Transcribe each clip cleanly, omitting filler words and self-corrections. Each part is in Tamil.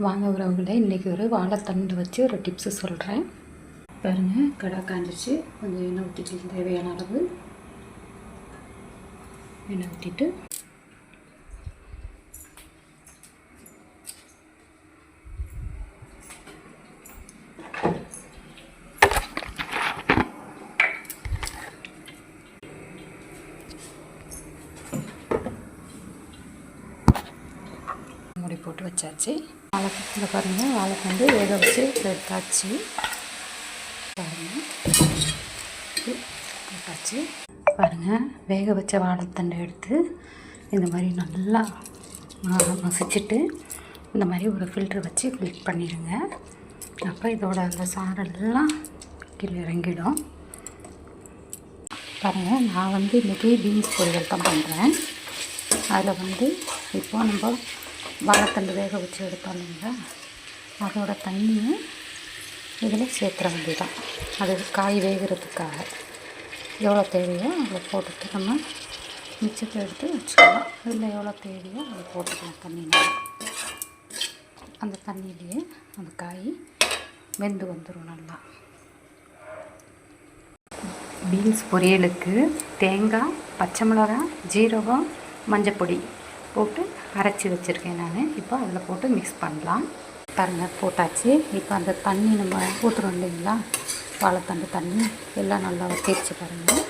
வாங்க உறவுகளே, இன்றைக்கி ஒரு வாழைத்தண்டு வச்சு ஒரு டிப்ஸு சொல்கிறேன். பாருங்கள், கடை காஞ்சிச்சு. கொஞ்சம் எண்ணெய் ஊற்றிட்டு தேவையான அளவு எண்ணெய் ஊற்றிட்டு மூடி போட்டு வச்சாச்சு. வாழைத்தண்டில் பாருங்கள், வாழைத்தண்டு வேக வச்சு எடுத்தாச்சு. பாருங்கள் எடுத்தாச்சு. பாருங்கள், வேக வச்ச வாழைத்தண்டை எடுத்து இந்த மாதிரி நல்லா மசிச்சுட்டு இந்த மாதிரி ஒரு ஃபில்ட்ரு வச்சு ஃபில்ட் பண்ணிடுங்க. அப்போ இதோட அந்த சாரெல்லாம் கீழே இறங்கிடும். பாருங்கள், நான் இன்றைக்கி பீன்ஸ் பொரியல் தான் பண்ணுறேன். அதில் இப்போ நம்ம வாழைத்தண்டு வேக வச்சு எடுத்தோம் இல்லைங்களா, அதோட தண்ணியை இதில் சேர்த்துற வேண்டியதான். அது காய் வேகிறதுக்காக எவ்வளோ தேவையோ அதை போட்டுட்டு நம்ம மிச்சத்தை எடுத்து வச்சுக்கலாம். இதில் எவ்வளோ தேவையோ அதை போட்டுக்கலாம். தண்ணியில் அந்த தண்ணியிலேயே அந்த காய் வெந்து வந்துடும் நல்லா. பீன்ஸ் பொரியலுக்கு தேங்காய், பச்சை மிளகாய், ஜீரகம், மஞ்சப்பொடி போட்டு அரைச்சி வச்சுருக்கேன் நான். இப்போ அதில் போட்டு மிக்ஸ் பண்ணலாம். பாருங்கள், போட்டாச்சு. இப்போ அந்த தண்ணி நம்ம ஊற்றுறோம் இல்லைங்களா, வாழைத்தண்டு தண்ணி எல்லாம் நல்லா வத்திருச்சு. பாருங்கள்,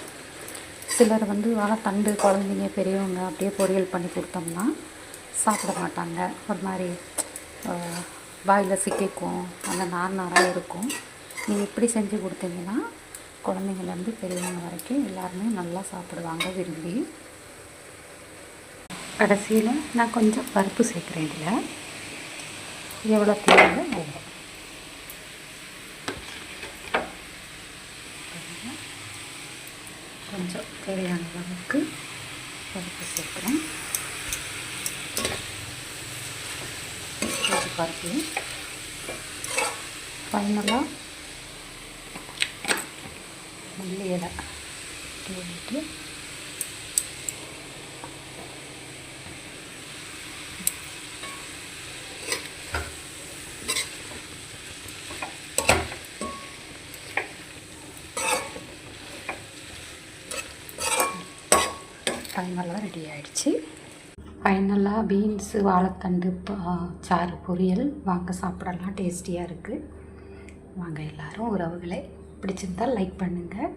சிலர் வாழைத்தண்டு குழந்தைங்க பெரியவங்க அப்படியே பொரியல் பண்ணி கொடுத்தோம்னா சாப்பிட மாட்டாங்க. ஒரு மாதிரி வாயில் சிக்கிக்கும், அந்த நாராக இருக்கும். நீங்கள் இப்படி செஞ்சு கொடுத்தீங்கன்னா குழந்தைங்கள்லேருந்து பெரியவங்க வரைக்கும் எல்லாருமே நல்லா சாப்பிடுவாங்க விரும்பி. கடைசியில் நான் கொஞ்சம் பருப்பு சேர்க்குறேன். இதில் எவ்வளோ தேவையோ அவ்வளோ கொஞ்சம் தேவையான அளவுக்கு பருப்பு சேர்க்குறேன். பருப்பு ஃபைனலாக மல்லி இலை தூவிட்டு ஃபைனலாக ரெடி ஆகிடுச்சு. ஃபைனலாக பீன்ஸு வாழைத்தண்டு சாறு பொரியல். வாங்க சாப்பிடலாம், டேஸ்டியாக இருக்குது. வாங்க எல்லோரும் உறவுகளை பிடிச்சிருந்தால் லைக் பண்ணுங்கள்.